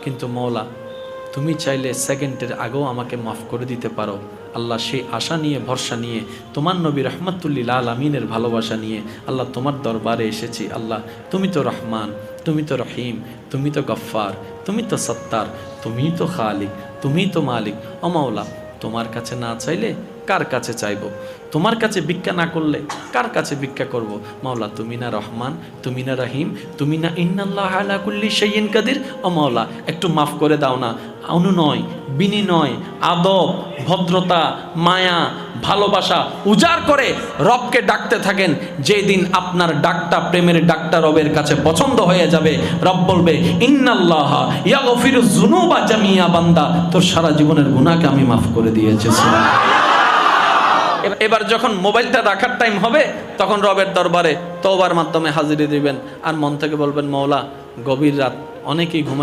কিন্তু মওলা তুমি চাইলে সেকেন্ডের আগেও আমাকে মাফ করে দিতে পারো। আল্লাহ সেই আশা নিয়ে ভরসা নিয়ে তোমার নবী রহমাতুল্লিল আলামিনের ভালোবাসা নিয়ে আল্লাহ তোমার দরবারে এসেছি। আল্লাহ তুমি তো রহমান, তুমি তো রহিম, তুমি তো গফফার, তুমি তো সত্তার, তুমি তো খালিক, তুমি তো মালিক। ও মাওলা, তোমার কাছে না চাইলে কার কাছে চাইবো? তোমার কাছে ভিক্ষা না করলে কার কাছে ভিক্ষা করব? মাওলা তুমি না রহমান, তুমি না রহিম, তুমি না ইন্নাল্লাহ আলা কুল্লি শাইইন কাদির। ও মাওলা একটু মাফ করে দাও না। অনুনয়, বিনিময়, আদব, ভদ্রতা, মায়া, ভালোবাসা উজাড় করে রবকে ডাকতে থাকেন। যেদিন আপনার ডাকটা প্রেমের ডাকটা রবের কাছে পছন্দ হয়ে যাবে, রব বলবে ইন্নাল্লাহ ইয়াগফিরুয যুনুবা জামিয়া, বান্দা তোর সারা জীবনের গুনাহকে আমি মাফ করে দিয়েছি। এবার যখন মোবাইলটা রাখার টাইম হবে তখন রবের দরবারে তওবার মাধ্যমে হাজিরি দিবেন আর মন থেকে বলবেন, মওলা গভীর রাত, অনেকেই ঘুমায়,